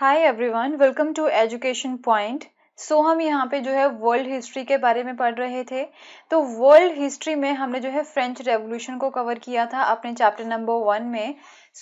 Hi everyone, welcome to education point. हम यहाँ पे जो है वर्ल्ड हिस्ट्री के बारे में पढ़ रहे थे। तो वर्ल्ड हिस्ट्री में हमने जो है फ्रेंच रेवोल्यूशन को कवर किया था अपने चैप्टर नंबर 1 में।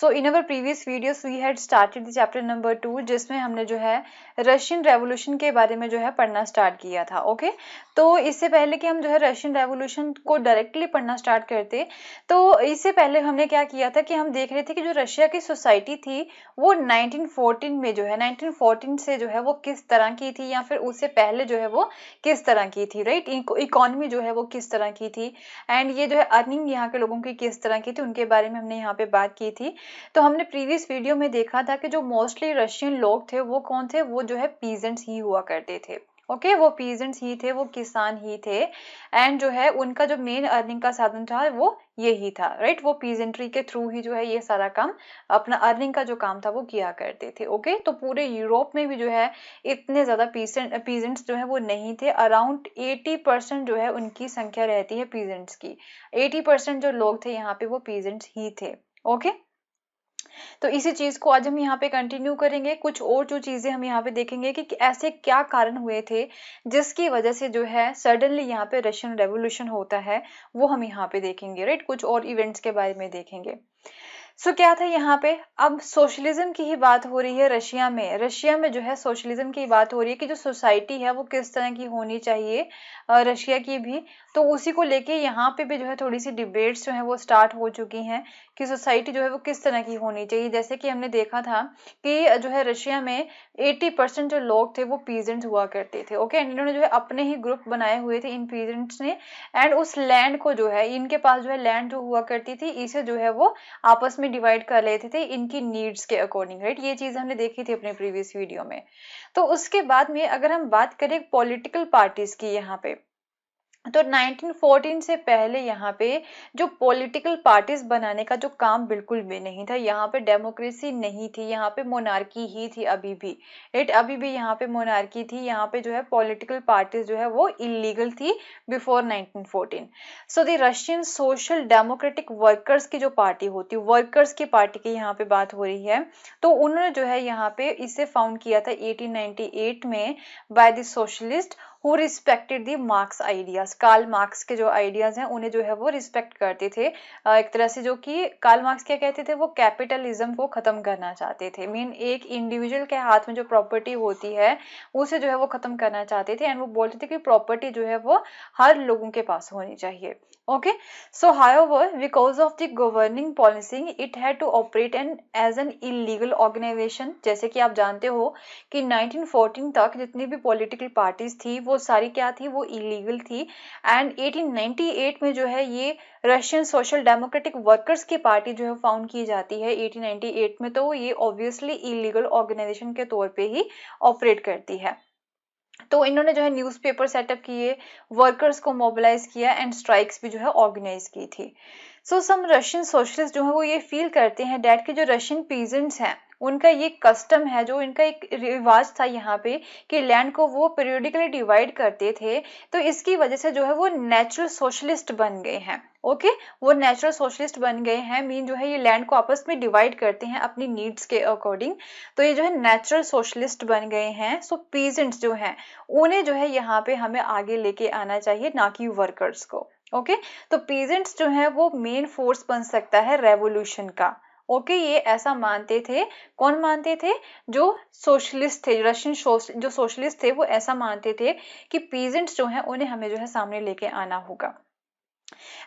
In our previous videos we had started the chapter number 2, जिसमें हमने जो है रशियन रेवोल्यूशन के बारे में जो है पढ़ना स्टार्ट किया था। ओके, तो इससे पहले कि हम जो है रशियन रेवोल्यूशन को डायरेक्टली पढ़ना स्टार्ट करते, तो इससे पहले हमने क्या किया था कि हम देख रहे थे कि जो रशिया की सोसाइटी थी वो 1914 में जो है 1914 से जो है वो किस तरह की थी, या फिर उससे पहले जो है वो किस तरह की थी, राइट। इकोनॉमी जो है वो किस तरह की थी, एंड ये जो है अर्निंग यहाँ के लोगों की किस तरह की थी, उनके बारे में हमने यहाँ पे बात की थी। तो हमने प्रीवियस वीडियो में देखा था कि जो मोस्टली रशियन लोग थे वो कौन थे, वो जो है पीजेंट्स ही हुआ करते थे। ओके, वो पीजेंट्स ही थे, वो किसान ही थे, एंड जो है उनका जो मेन अर्निंग का साधन था वो यही था, राइट। वो पीजेंट्री के थ्रू ही जो है ये सारा काम, अपना अर्निंग का जो काम था वो किया करते थे। ओके, तो पूरे यूरोप में भी जो है इतने ज्यादा पीजेंट्स जो है वो नहीं थे। अराउंड 80% जो है उनकी संख्या रहती है पीजेंट्स की। 80% जो लोग थे यहाँ पे वो पीजेंट्स ही थे। ओके, तो इसी चीज को आज हम यहाँ पे कंटिन्यू करेंगे। कुछ और जो चीजें हम यहाँ पे देखेंगे कि ऐसे क्या कारण हुए थे जिसकी वजह से जो है सडनली यहाँ पे रशियन रेवोल्यूशन होता है, वो हम यहाँ पे देखेंगे, राइट। कुछ और इवेंट्स के बारे में देखेंगे। क्या था यहाँ पे, अब सोशलिज्म की ही बात हो रही है रशिया में जो है सोशलिज्म की बात हो रही है कि जो सोसाइटी है वो किस तरह की होनी चाहिए, रशिया की भी। तो उसी को लेके यहाँ पे भी जो है थोड़ी सी डिबेट्स जो है वो स्टार्ट हो चुकी हैं कि सोसाइटी जो है वो किस तरह की होनी चाहिए। जैसे कि हमने देखा था कि जो है रशिया में 80% जो लोग थे वो पीजेंट्स हुआ करते थे। ओके, एंड इन्होंने जो है अपने ही ग्रुप बनाए हुए थे इन पीजेंट्स ने, एंड उस लैंड को जो है इनके पास जो है लैंड जो हुआ करती थी, इसे जो है वो आपस में डिवाइड कर लेते थे इनकी नीड्स के अकॉर्डिंग, राइट। ये चीज हमने देखी थी अपने प्रीवियस वीडियो में। तो उसके बाद में अगर हम बात करें पॉलिटिकल पार्टीज की यहाँ पे, तो 1914 से पहले यहाँ पे जो पॉलिटिकल पार्टीज बनाने का जो काम बिल्कुल भी नहीं था। यहाँ पे डेमोक्रेसी नहीं थी, यहाँ पे मोनार्की ही थी अभी भी, राइट। अभी भी यहाँ पे मोनार्की थी। यहाँ पे जो है पॉलिटिकल पार्टीज जो है वो इलीगल थी before 1914। The Russian social democratic workers की जो पार्टी होती, वर्कर्स की पार्टी की यहाँ पे बात हो रही है, तो उन्होंने जो है यहाँ पे इसे फाउंड किया था 1898 में by the socialist who respected the Marx ideas. Karl Marx के जो आइडियाज हैं उन्हें जो है वो रिस्पेक्ट करते थे। एक तरह से जो कि कार्ल मार्क्स क्या कहते थे, वो कैपिटलिज्म को खत्म करना चाहते थे। मीन एक इंडिविजुअल के हाथ में जो प्रॉपर्टी होती है उसे जो है वो खत्म करना चाहते थे, एंड वो बोलते थे कि प्रॉपर्टी जो है वो हर लोगों के पास होनी चाहिए। Okay, however, because of the governing policy, it had to operate as an illegal organization। जैसे कि आप जानते हो कि 1914 तक जितनी भी पॉलिटिकल पार्टीज थी वो सारी क्या थी, वो इलीगल थी। एंड 1898 में जो है ये रशियन सोशल डेमोक्रेटिक वर्कर्स की पार्टी जो है फाउंड की जाती है 1898 में, तो ये ऑब्वियसली इलीगल ऑर्गेनाइजेशन के तौर पे ही ऑपरेट करती है। तो इन्होंने जो है न्यूज़पेपर सेटअप किए, वर्कर्स को मोबिलाइज किया, एंड स्ट्राइक्स भी जो है ऑर्गेनाइज की थी। सम रशियन सोशलिस्ट जो है वो ये फील करते हैं डैट के जो रशियन पीजेंट्स हैं उनका ये कस्टम है, जो इनका एक रिवाज था यहाँ पे कि लैंड को वो पीरियडिकली डिवाइड करते थे, तो इसकी वजह से जो है वो नेचुरल सोशलिस्ट बन गए हैं। ओके, वो नेचुरल सोशलिस्ट बन गए हैं, मीन जो है ये लैंड को आपस में डिवाइड करते हैं अपनी नीड्स के अकॉर्डिंग। तो ये जो है नेचुरल सोशलिस्ट बन गए हैं। पीजेंट्स जो हैं उन्हें जो है यहाँ पे हमें आगे लेके आना चाहिए, ना कि वर्कर्स को। ओके, तो पीजेंट्स जो है वो मेन फोर्स बन सकता है रेवोल्यूशन का। ओके, ये ऐसा मानते थे। कौन मानते थे? जो सोशलिस्ट थे, रशियन जो सोशलिस्ट थे वो ऐसा मानते थे कि पीजेंट्स जो हैं उन्हें हमें जो है सामने लेके आना होगा।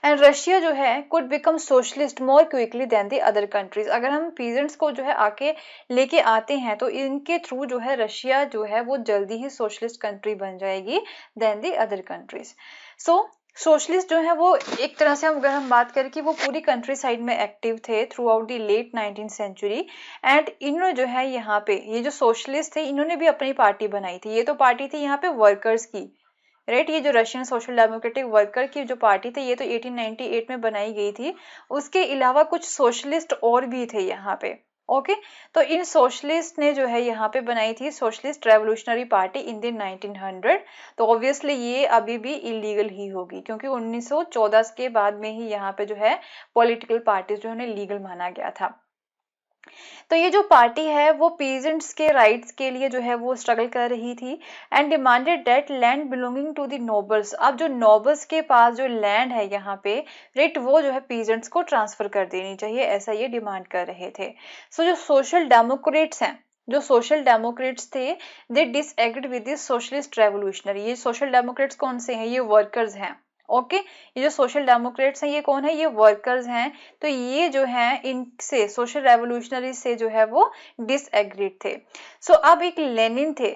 एंड रशिया जो है could become socialist more quickly than the other countries. अगर हम पीजेंट्स को जो है आके लेके आते हैं तो इनके थ्रू जो है रशिया जो है वो जल्दी ही सोशलिस्ट कंट्री बन जाएगी then the other countries. Socialist जो है वो एक तरह से अगर हम बात करें कि वो पूरी कंट्री साइड में एक्टिव थे throughout the late 19th century. And इन्होंने जो है यहाँ पे ये जो सोशलिस्ट थे इन्होंने भी अपनी पार्टी बनाई थी। ये तो पार्टी थी यहाँ पे वर्कर्स की, राइट। ये जो रशियन सोशल डेमोक्रेटिक वर्कर की जो पार्टी थी ये तो 1898 में बनाई गई थी। उसके अलावा कुछ सोशलिस्ट और भी थे यहाँ पे। ओके, तो इन सोशलिस्ट ने जो है यहाँ पे बनाई थी socialist revolutionary party in the 1900। तो ऑब्वियसली ये अभी भी इलीगल ही होगी क्योंकि 1914 के बाद में ही यहाँ पे जो है पॉलिटिकल पार्टीज जो है लीगल माना गया था। तो ये जो पार्टी है वो पीजेंट्स के राइट्स के लिए जो है वो स्ट्रगल कर रही थी and demanded that land belonging to the nobles. अब जो नोबल्स के पास जो लैंड है यहाँ पे राइट, वो जो है पीजेंट्स को ट्रांसफर कर देनी चाहिए, ऐसा ये डिमांड कर रहे थे। सो जो सोशल डेमोक्रेट्स हैं, जो सोशल डेमोक्रेट्स थे, they disagreed with the socialist revolutionary. ये सोशल डेमोक्रेट्स कौन से हैं? ये वर्कर्स हैं। ओके, ये जो सोशल डेमोक्रेट्स हैं ये कौन है? ये वर्कर्स हैं। तो ये जो है इनसे सोशल रेवोल्यूशनरी से जो है वो डिसएग्रीड थे। सो अब एक लेनिन थे,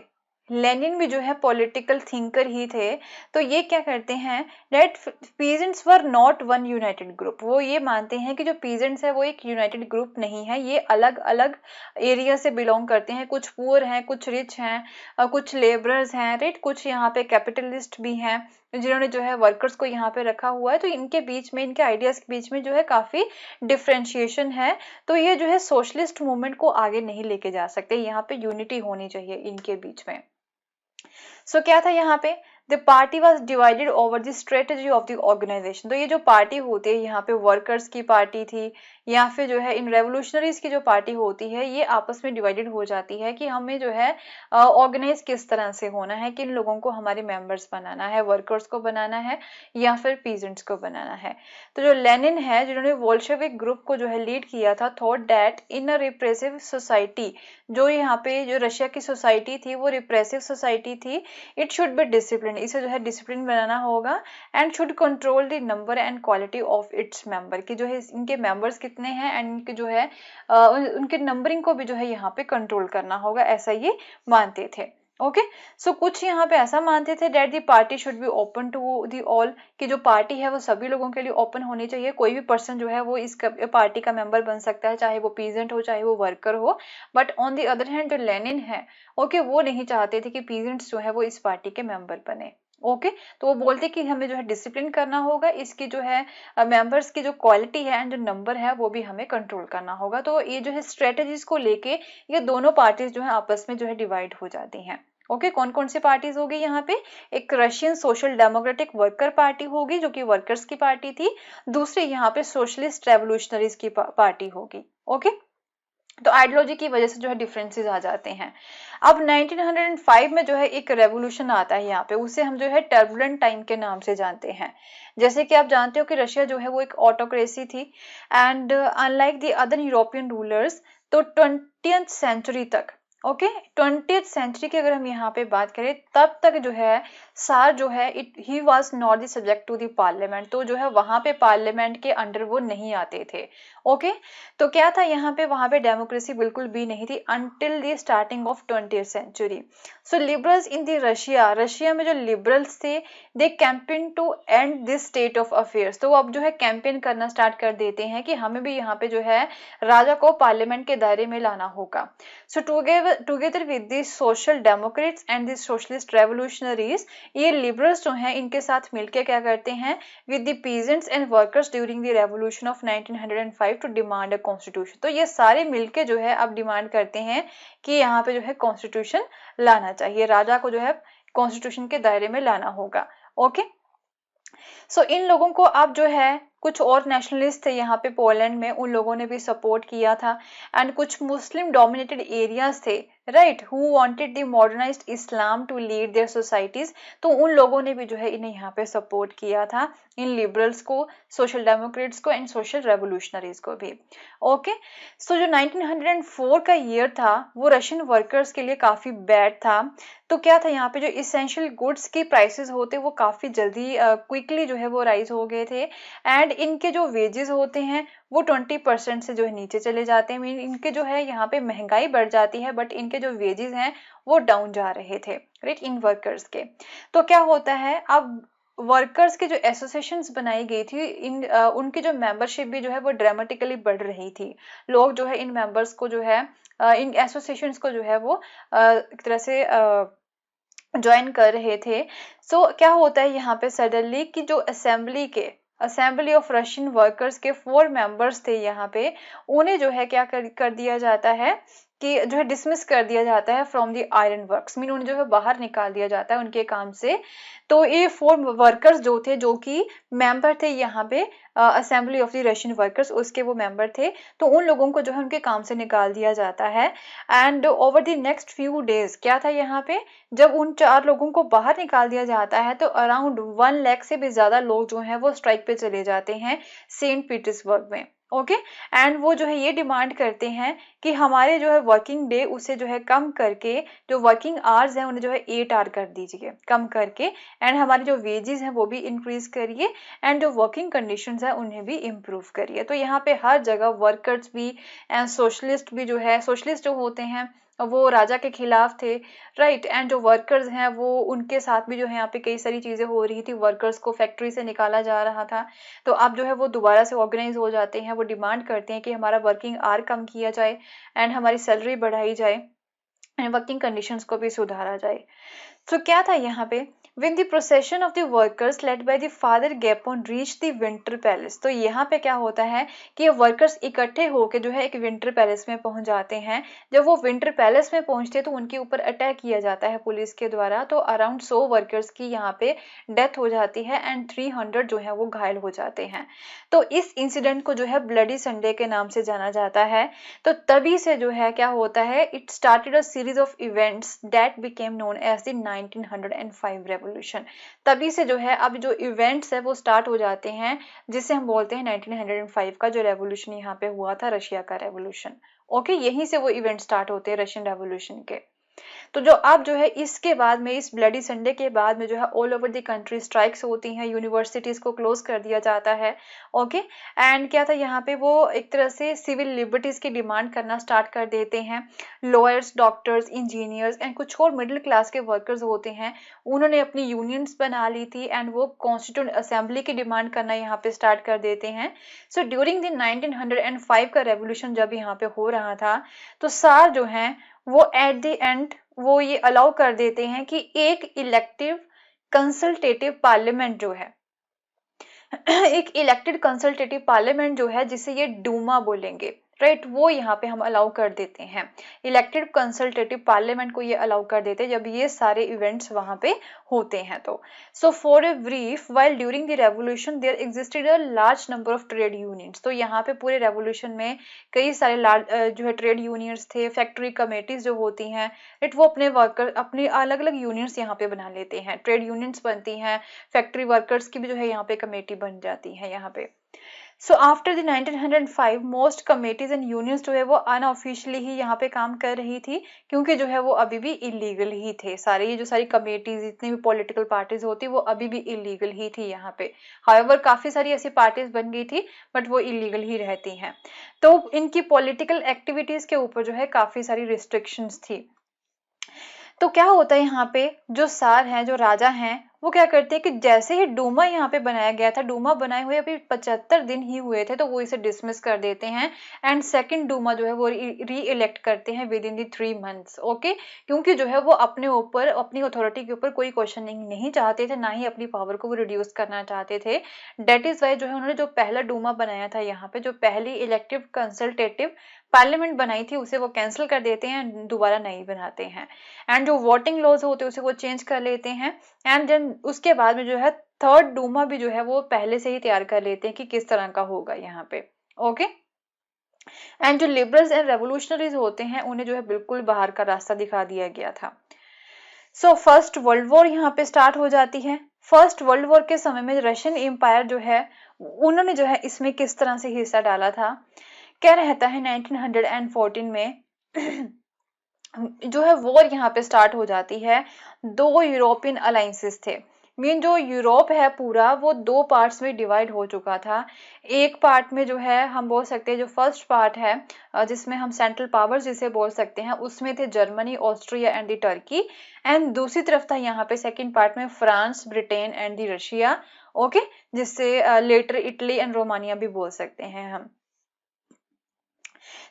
लेनिन भी जो है पॉलिटिकल थिंकर ही थे। तो ये क्या करते हैं that peasants were not one United group. वो ये मानते हैं कि जो पीजेंट्स है वो एक यूनाइटेड ग्रुप नहीं है, ये अलग अलग एरिया से बिलोंग करते हैं। कुछ पुअर हैं, कुछ रिच हैं, कुछ लेबरर्स हैं, राइट, कुछ यहाँ पे कैपिटलिस्ट भी हैं जिन्होंने जो है वर्कर्स को यहाँ पे रखा हुआ है। तो इनके बीच में, इनके आइडियाज के बीच में जो है काफी डिफ्रेंशिएशन है। तो ये जो है सोशलिस्ट मूवमेंट को आगे नहीं लेके जा सकते, यहाँ पे यूनिटी होनी चाहिए इनके बीच में। सो क्या था यहाँ पे? The party was divided over the strategy of the organisation. तो ये जो पार्टी होती है यहाँ पे वर्कर्स की पार्टी थी या फिर जो है इन रेवोल्यूशनरीज की जो पार्टी होती है ये आपस में डिवाइडेड हो जाती है कि हमें जो है ऑर्गेनाइज किस तरह से होना है, किन लोगों को हमारे मेंबर्स बनाना है, वर्कर्स को बनाना है या फिर पीजेंट्स को बनाना है। तो जो लेनिन है जिन्होंने वोल्शेविक ग्रुप को जो है लीड किया था, thought that in a repressive society, जो यहाँ पे जो रशिया की सोसाइटी थी वो रिप्रेसिव सोसाइटी थी, इट शुड बी डिसिप्लिन, इसे जो है डिसिप्लिन बनाना होगा and should control the number and quality of its member, की जो है इनके मेंबर्स कितने हैं एंड इनके जो है उनके नंबरिंग को भी जो है यहाँ पे कंट्रोल करना होगा, ऐसा ये मानते थे। ओके, सो कुछ यहाँ पे ऐसा मानते थे that the party should be open to the all, कि जो पार्टी है वो सभी लोगों के लिए ओपन होनी चाहिए, कोई भी पर्सन जो है वो इस पार्टी का मेंबर बन सकता है, चाहे वो पीजेंट हो चाहे वो वर्कर हो। But on the other hand जो लेनिन है ओके, वो नहीं चाहते थे कि पीजेंट्स जो है वो इस पार्टी के मेंबर बने। ओके, तो वो बोलते कि हमें जो है डिसिप्लिन करना होगा, इसकी जो है मेंबर्स की जो क्वालिटी है एंड जो नंबर है वो भी हमें कंट्रोल करना होगा। तो ये जो है स्ट्रेटजीज को लेके ये दोनों पार्टीज जो है आपस में जो है डिवाइड हो जाती हैं। ओके, कौन कौन सी पार्टीज होगी यहाँ पे? एक Russian social democratic worker party होगी जो कि वर्कर्स की पार्टी थी, दूसरी यहाँ पे सोशलिस्ट रेवोल्यूशनरीज की पार्टी होगी। ओके, तो आइडियोलॉजी की वजह से जो है डिफरेंसेस आ जाते हैं। अब 1905 में जो है एक रेवोल्यूशन आता है यहाँ पे, उसे हम जो है टर्बुलेंट टाइम के नाम से जानते हैं। जैसे कि आप जानते हो कि रशिया जो है वो एक ऑटोक्रेसी थी and unlike the other European rulers, तो 20th सेंचुरी तक, ओके, 20th सेंचुरी की अगर हम यहाँ पे बात करें तब तक जो है सार जो है he was not the subject to the parliament, तो जो है वहां पे पार्लियामेंट के अंडर वो नहीं आते थे। ओके, तो क्या था यहाँ पे, वहां पे डेमोक्रेसी बिल्कुल भी नहीं थी until the starting of 20th century. So liberals in the Russia, Russia में जो लिबरल्स थे they campaign to end this state of affairs, तो वो अब जो है कैंपेन करना स्टार्ट कर देते हैं कि हमें भी यहाँ पे जो है राजा को पार्लियामेंट के दायरे में लाना होगा। So together with the social democrats and the socialist revolutionaries, ये लिबरल्स जो हैं इनके साथ मिलकर क्या करते हैं with the peasants and workers during the revolution of 1905 to demand a constitution. तो ये सारे मिलके जो है अब डिमांड करते हैं कि यहाँ पे जो है कॉन्स्टिट्यूशन लाना चाहिए, राजा को जो है कॉन्स्टिट्यूशन के दायरे में लाना होगा। ओके, सो इन लोगों को अब जो है कुछ और नेशनलिस्ट थे यहाँ पे पोलैंड में, उन लोगों ने भी सपोर्ट किया था एंड कुछ मुस्लिम डोमिनेटेड एरियाज थे right who wanted the modernised Islam to lead their societies, तो उन लोगों ने भी जो है इन्हें यहाँ पे सपोर्ट किया था, इन लिबरल्स को, सोशल डेमोक्रेट्स को एंड सोशल रेवोल्यूशनरीज को भी। ओके, सो जो 1904 का ईयर था वो रशियन वर्कर्स के लिए काफी बैड था। तो क्या था यहाँ पे, जो इसेंशियल गुड्स की प्राइसेस होते वो काफी जल्दी क्विकली जो है वो राइज हो गए थे एंड इनके जो वेजेस होते हैं वो 20% से जो है नीचे चले जाते हैं, मीन इनके जो है यहाँ पे महंगाई बढ़ जाती है बट इनके जो वेजेस हैं वो डाउन जा रहे थे राइट इन वर्कर्स के। तो क्या होता है, अब वर्कर्स के जो एसोसिएशंस बनाई गई थी इन उनकी जो मेंबरशिप भी जो है वो ड्रामेटिकली बढ़ रही थी, लोग जो है इन मेंबर्स को जो है इन एसोसिएशंस को जो है वो एक तरह से ज्वाइन कर रहे थे। सो क्या होता है यहाँ पे सडनली कि जो असेंबली ऑफ रशियन वर्कर्स के 4 मेंबर्स थे यहाँ पे, उन्हें जो है क्या कर दिया जाता है कि जो है डिसमिस कर दिया जाता है from the iron works, mean उन्हें जो है बाहर निकाल दिया जाता है उनके काम से। तो ये 4 वर्कर्स जो थे, जो कि मेंबर थे यहाँ पे assembly of the Russian workers, उसके वो मेंबर थे, तो उन लोगों को जो है उनके काम से निकाल दिया जाता है। And over the next few days क्या था यहाँ पे, जब उन 4 लोगों को बाहर निकाल दिया जाता है तो अराउंड 1 लाख से भी ज्यादा लोग जो है वो स्ट्राइक पे चले जाते हैं सेंट पीटर्सबर्ग में। ओके, एंड वो जो है ये डिमांड करते हैं कि हमारे जो है वर्किंग डे उसे जो है कम करके, जो वर्किंग आवर्स है उन्हें जो है 8 आवर कर दीजिए कम करके, एंड हमारे जो वेजेस हैं वो भी इंक्रीज करिए, एंड जो वर्किंग कंडीशंस है उन्हें भी इम्प्रूव करिए। तो यहाँ पे हर जगह वर्कर्स भी एंड सोशलिस्ट भी जो है, सोशलिस्ट जो होते हैं वो राजा के खिलाफ थे, राइट, एंड जो वर्कर्स हैं वो उनके साथ भी जो है यहाँ पे कई सारी चीजें हो रही थी, वर्कर्स को फैक्ट्री से निकाला जा रहा था। तो अब जो है वो दोबारा से ऑर्गेनाइज हो जाते हैं, वो डिमांड करते हैं कि हमारा वर्किंग आवर कम किया जाए एंड हमारी सैलरी बढ़ाई जाए एंड वर्किंग कंडीशंस को भी सुधारा जाए। तो क्या था यहाँ पे, When the procession of the workers led by the father Gapon reached the winter palace, तो यहाँ पे क्या होता है कि ये वर्कर्स इकट्ठे होके जो है एक विंटर पैलेस में पहुंच जाते हैं। जब वो विंटर पैलेस में पहुंचते तो उनके ऊपर अटैक किया जाता है पुलिस के द्वारा, तो अराउंड 100 वर्कर्स की यहाँ पे डेथ हो जाती है एंड 300 जो है वो घायल हो जाते हैं। तो इस इंसिडेंट को जो है ब्लडी संडे के नाम से जाना जाता है। तो तभी से जो है क्या होता है, it started a series of events that became known as the 1905 revolution. तभी से जो है अब जो इवेंट्स है वो स्टार्ट हो जाते हैं, जिसे हम बोलते हैं 1905 का जो रेवोल्यूशन यहाँ पे हुआ था, रशिया का रेवोल्यूशन। ओके, यहीं से वो इवेंट स्टार्ट होते हैं रशियन रेवोल्यूशन के। तो जो अब जो है इसके बाद में, इस ब्लडी संडे के बाद में जो है all over the country strikes होती हैं, यूनिवर्सिटीज को क्लोज कर दिया जाता है। ओके, एंड क्या था यहाँ पे, वो एक तरह से सिविल लिबर्टीज की डिमांड करना स्टार्ट कर देते हैं। लॉयर्स, डॉक्टर्स, इंजीनियर्स एंड कुछ और मिडिल क्लास के वर्कर्स होते हैं, उन्होंने अपनी यूनियंस बना ली थी एंड वो कॉन्स्टिट्यूंट असेंबली की डिमांड करना यहाँ पे स्टार्ट कर देते हैं। सो ड्यूरिंग द 1905 का रेवोल्यूशन जब यहाँ पे हो रहा था, तो सार जो है वो एट द एंड वो ये अलाउ कर देते हैं कि एक इलेक्टिव कंसल्टेटिव पार्लियामेंट जो है एक इलेक्टेड कंसल्टेटिव पार्लियामेंट जो है, जिसे ये डूमा बोलेंगे, राइट, वो यहाँ पे हम अलाउ कर देते हैं। इलेक्टेड कंसल्टेटिव पार्लियामेंट को ये अलाउ कर देते हैं जब ये सारे इवेंट्स वहां पे होते हैं। तो so for a brief, while during the revolution there existed a large number of trade unions. तो यहाँ पे पूरे रेवोल्यूशन में कई सारे जो है ट्रेड यूनियंस थे, फैक्ट्री कमेटीज जो होती हैं, राइट, वो अपने वर्कर अपनी अलग अलग यूनियंस यहाँ पे बना लेते हैं, ट्रेड यूनियंस बनती हैं, फैक्ट्री वर्कर्स की भी जो है यहाँ पे कमेटी बन जाती है यहाँ पे। So after the 1905 most committees and unions जो है वो अनऑफिशियली ही यहाँ पे काम कर रही थी, क्योंकि जो है वो अभी भी इलीगल ही थे सारे, ये जो सारी कमेटीज, जितनी भी पॉलिटिकल पार्टीज होती वो अभी भी इलीगल ही थी यहाँ पे। हाउएवर काफी सारी ऐसी पार्टीज बन गई थी बट वो इलीगल ही रहती हैं। तो इनकी पॉलिटिकल एक्टिविटीज के ऊपर जो है काफी सारी रिस्ट्रिक्शंस थी। तो क्या होता है यहाँ पे, जो सार हैं, जो राजा हैं, वो क्या करते हैं कि जैसे ही डूमा यहाँ पे बनाया गया था, डूमा बनाए हुए अभी 75 दिन ही हुए थे, तो वो इसे डिसमिस कर देते हैं एंड सेकंड डूमा जो है वो री इलेक्ट करते हैं with in the 3 months. Okay, क्योंकि जो है वो अपने ऊपर, अपनी अथॉरिटी के ऊपर कोई क्वेश्चनिंग नहीं चाहते थे, ना ही अपनी पावर को वो रिड्यूस करना चाहते थे। डेट इज वाई जो है उन्होंने जो पहला डूमा बनाया था यहाँ पे, जो पहली इलेक्टिव कंसल्टेटिव पार्लियामेंट बनाई थी, उसे वो कैंसिल कर देते हैं, दोबारा नहीं बनाते हैं, एंड जो वोटिंग लॉज होते हैं उसे वो चेंज कर लेते हैं। एंड देन उसके बाद में जो है थर्ड डूमा भी जो है वो पहले से ही तैयार कर लेते हैं कि किस तरह का होगा यहाँ पे। ओके, एंड जो लिबरल्स एंड रेवोल्यूशनरीज होते हैं उन्हें जो है बिल्कुल बाहर का रास्ता दिखा दिया गया था। सो फर्स्ट वर्ल्ड वॉर यहाँ पे स्टार्ट हो जाती है। फर्स्ट वर्ल्ड वॉर के समय में रशियन एम्पायर जो है उन्होंने जो है इसमें किस तरह से हिस्सा डाला था, क्या रहता है 1914 में जो है वॉर यहाँ पे स्टार्ट हो जाती है। 2 यूरोपियन अलायंसेस थे, मीन जो यूरोप है पूरा वो 2 पार्ट्स में डिवाइड हो चुका था। एक पार्ट में जो है हम बोल सकते हैं, जो फर्स्ट पार्ट है जिसमें हम सेंट्रल पावर्स जिसे बोल सकते हैं, उसमें थे Germany, Austria and the Turkey, and दूसरी तरफ था यहाँ पे सेकंड पार्ट में France, Britain and the Russia. Okay, जिससे लेटर इटली एंड रोमानिया भी बोल सकते हैं हम।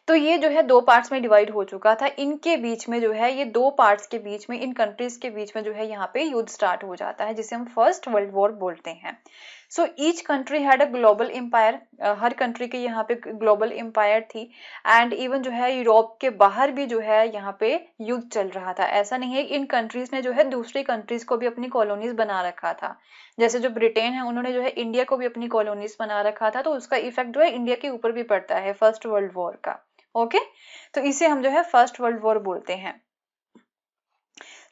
तो ये जो है 2 पार्ट्स में डिवाइड हो चुका था। इनके बीच में जो है ये 2 पार्ट्स के बीच में, इन कंट्रीज के बीच में जो है यहाँ पे युद्ध स्टार्ट हो जाता है, जिसे हम फर्स्ट वर्ल्ड वॉर बोलते हैं। So each country had a global empire, हर कंट्री के यहाँ पे ग्लोबल एम्पायर थी। एंड इवन जो है यूरोप के बाहर भी जो है यहाँ पे युद्ध चल रहा था। ऐसा नहीं है, इन कंट्रीज ने जो है दूसरी कंट्रीज को भी अपनी कॉलोनीज बना रखा था। जैसे जो ब्रिटेन है उन्होंने जो है इंडिया को भी अपनी कॉलोनीज बना रखा था, तो उसका इफेक्ट जो है इंडिया के ऊपर भी पड़ता है फर्स्ट वर्ल्ड वॉर का। ओके, तो इसे हम जो है फर्स्ट वर्ल्ड वॉर बोलते हैं।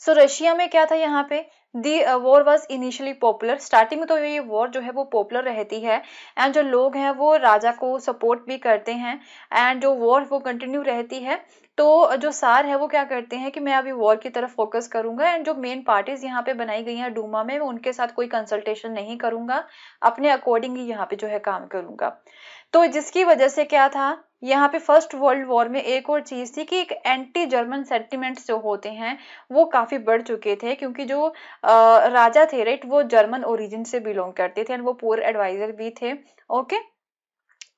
सो रशिया में क्या था यहाँ पे, दी war was initially popular. Starting में तो ये वॉर जो है वो पॉपुलर रहती है, एंड जो लोग हैं वो राजा को सपोर्ट भी करते हैं, एंड जो वॉर वो कंटिन्यू रहती है। तो जो सार है वो क्या करते हैं कि मैं अभी वॉर की तरफ फोकस करूंगा, एंड जो मेन पार्टीज यहाँ पे बनाई गई हैं डूमा में, मैं उनके साथ कोई कंसल्टेशन नहीं करूंगा, अपने अकॉर्डिंग ही यहाँ पे जो है काम करूंगा। तो जिसकी वजह से क्या था, यहाँ पे फर्स्ट वर्ल्ड वॉर में एक और चीज थी कि एक एंटी जर्मन सेंटिमेंट्स जो होते हैं वो काफी बढ़ चुके थे, क्योंकि जो राजा थे राइट वो जर्मन ओरिजिन से बिलोंग करते थे, एंड वो पुअर एडवाइजर भी थे। ओके,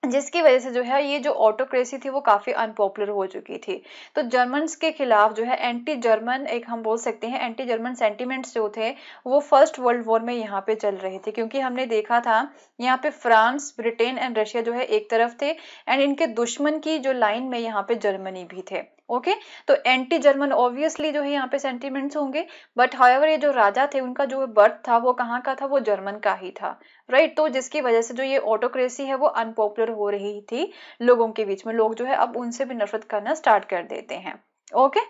जिसकी वजह से जो है ये जो ऑटोक्रेसी थी वो काफी अनपॉपुलर हो चुकी थी। तो जर्मन्स के खिलाफ जो है एंटी जर्मन, एक हम बोल सकते हैं एंटी जर्मन सेंटिमेंट्स जो थे वो फर्स्ट वर्ल्ड वॉर में यहाँ पे चल रहे थे, क्योंकि हमने देखा था यहाँ पे फ्रांस, ब्रिटेन एंड रशिया जो है एक तरफ थे, एंड इनके दुश्मन की जो लाइन में यहाँ पे जर्मनी भी थे। ओके, तो एंटी जर्मन ऑब्वियसली जो है यहाँ पे सेंटिमेंट्स होंगे, बट हाउएवर ये जो राजा थे उनका जो बर्थ था वो कहाँ का था, वो जर्मन का ही था, राइट। तो जिसकी वजह से जो ये ऑटोक्रेसी है वो अनपॉपुलर हो रही थी लोगों के बीच में, लोग जो है अब उनसे भी नफरत करना स्टार्ट कर देते हैं। ओके,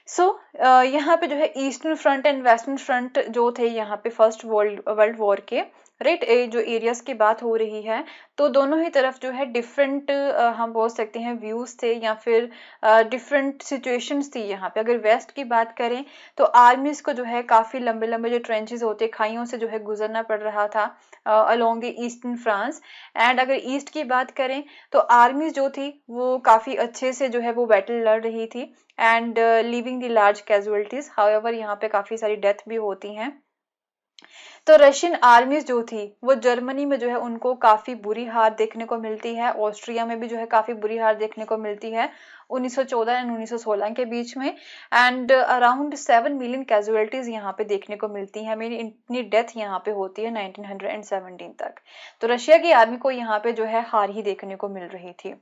सो यहाँ पे जो है eastern front end western front जो थे यहाँ पे फर्स्ट वर्ल्ड वॉर के, राइट, जो एरियाज की बात हो रही है, तो दोनों ही तरफ जो है डिफरेंट हम बोल सकते हैं व्यूज थे, या फिर डिफरेंट सिचुएशंस थी। यहाँ पे अगर वेस्ट की बात करें तो आर्मीज को जो है काफी लंबे लंबे जो ट्रेंचेस होते, खाइयों से जो है गुजरना पड़ रहा था along the eastern France. And अगर ईस्ट की बात करें तो आर्मीज जो थी वो काफी अच्छे से जो है वो बैटल लड़ रही थी, and living the large casualties. However यहाँ पे काफी सारी डेथ भी होती हैं। तो रशियन आर्मीज जो थी वो जर्मनी में जो है उनको काफी बुरी हार देखने को मिलती है, ऑस्ट्रिया में भी जो है काफी बुरी हार देखने को मिलती है 1914 एंड 1916 के बीच में, एंड अराउंड 7 मिलियन कैजुअलिटीज यहाँ पे देखने को मिलती है। मेरी इतनी डेथ यहाँ पे होती है 1917 तक। तो रशिया की आर्मी को यहाँ पे जो है हार ही देखने को मिल रही थी।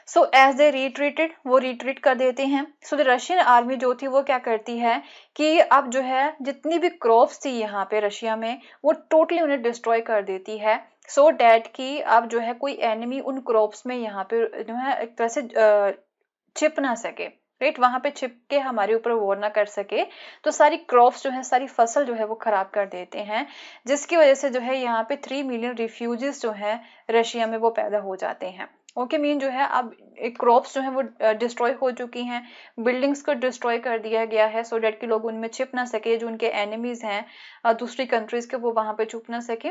सो एज दे रिट्रीटेड, वो रिट्रीट कर देते हैं। सो द रशियन आर्मी जो थी वो क्या करती है कि अब जो है जितनी भी क्रॉप्स थी यहाँ पे रशिया में वो टोटली उन्हें डिस्ट्रॉय कर देती है, सो डैट कि अब जो है कोई एनिमी उन क्रॉप्स में यहाँ पे जो है एक तरह से छिप ना सके, राइट, वहां पे छिप के हमारे ऊपर वॉर ना कर सके। तो सारी क्रॉप्स जो है, सारी फसल जो है वो खराब कर देते हैं, जिसकी वजह से जो है यहाँ पे 3 मिलियन रिफ्यूजीज जो है रशिया में वो पैदा हो जाते हैं। ओके, मीन जो है अब क्रॉप्स जो है वो डिस्ट्रॉय हो चुकी हैं, बिल्डिंग्स को डिस्ट्रॉय कर दिया गया है, सो डेट कि लोग उनमें छिप ना सके, जो उनके एनिमीज हैं दूसरी कंट्रीज के वो वहां पे छुप ना सके।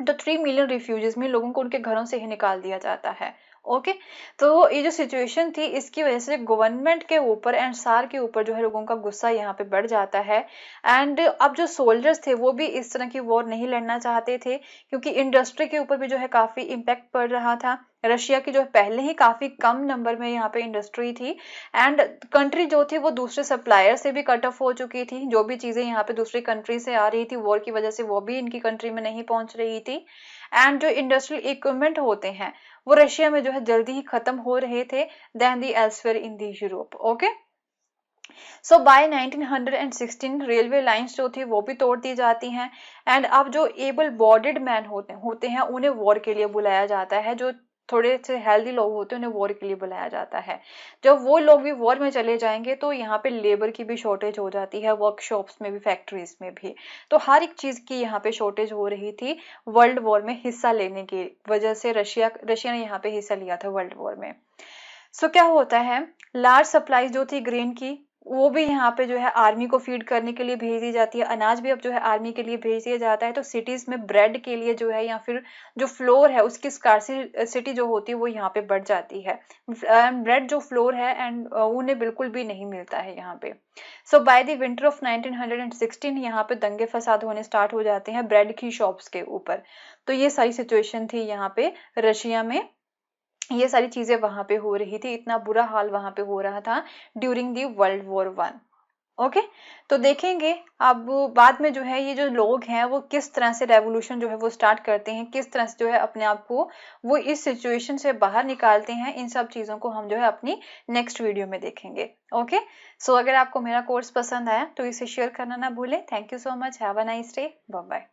तो 3 मिलियन रिफ्यूजीज में लोगों को उनके घरों से ही निकाल दिया जाता है। ओके, तो ये जो सिचुएशन थी इसकी वजह से गवर्नमेंट के ऊपर एंड सार के ऊपर जो है लोगों का गुस्सा यहाँ पे बढ़ जाता है। एंड अब जो सोल्जर्स थे वो भी इस तरह की वॉर नहीं लड़ना चाहते थे, क्योंकि इंडस्ट्री के ऊपर भी जो है काफी इम्पैक्ट पड़ रहा था। रशिया की जो पहले ही काफी कम नंबर में यहाँ पे इंडस्ट्री थी, एंड कंट्री जो थी वो दूसरे सप्लायर से भी कट ऑफ हो चुकी थी। जो भी चीजें यहाँ पे दूसरी कंट्री से आ रही थी वॉर की वजह से वो भी इनकी कंट्री में नहीं पहुंच रही थी, एंड जो इंडस्ट्रियल इक्विपमेंट होते हैं वो रशिया में जो है जल्दी ही खत्म हो रहे थे then the elsewhere in the Europe. Okay, so by 1916 railway lines जो थी वो भी तोड़ दी जाती हैं, एंड अब जो एबल बॉडीड मैन होते हैं उन्हें वॉर के लिए बुलाया जाता है, जो थोड़े से हेल्दी लोग होते हैं उन्हें वॉर के लिए बुलाया जाता है। जब वो लोग भी वॉर में चले जाएंगे तो यहाँ पे लेबर की भी शॉर्टेज हो जाती है, वर्कशॉप्स में भी, फैक्ट्रीज में भी। तो हर एक चीज की यहाँ पे शॉर्टेज हो रही थी वर्ल्ड वॉर में हिस्सा लेने की वजह से। रशिया ने यहाँ पे हिस्सा लिया था वर्ल्ड वॉर में। सो क्या होता है, लार्ज सप्लाई जो थी ग्रेन की वो भी यहाँ पे जो है आर्मी को फीड करने के लिए भेज दी जाती है, अनाज भी अब जो है आर्मी के लिए भेज दिया जाता है। तो सिटीज में ब्रेड के लिए जो है या फिर जो फ्लोर है उसकी स्कार्सिटी जो होती है वो यहाँ पे बढ़ जाती है। ब्रेड जो फ्लोर है एंड उन्हें बिल्कुल भी नहीं मिलता है यहाँ पे। सो बाय द विंटर ऑफ 1916 यहाँ पे दंगे फसाद होने स्टार्ट हो जाते हैं ब्रेड की शॉप्स के ऊपर। तो ये सारी सिचुएशन थी यहाँ पे रशिया में ये सारी चीजें वहां पे हो रही थी, इतना बुरा हाल वहां पे हो रहा था during the world war 1। Okay, तो देखेंगे अब बाद में जो है ये जो लोग हैं वो किस तरह से रेवोल्यूशन जो है वो स्टार्ट करते हैं, किस तरह से जो है अपने आप को वो इस सिचुएशन से बाहर निकालते हैं। इन सब चीजों को हम जो है अपनी नेक्स्ट वीडियो में देखेंगे। ओके, सो अगर आपको मेरा कोर्स पसंद आया तो इसे शेयर करना ना भूलें। Thank you so much, have a nice day, bye bye.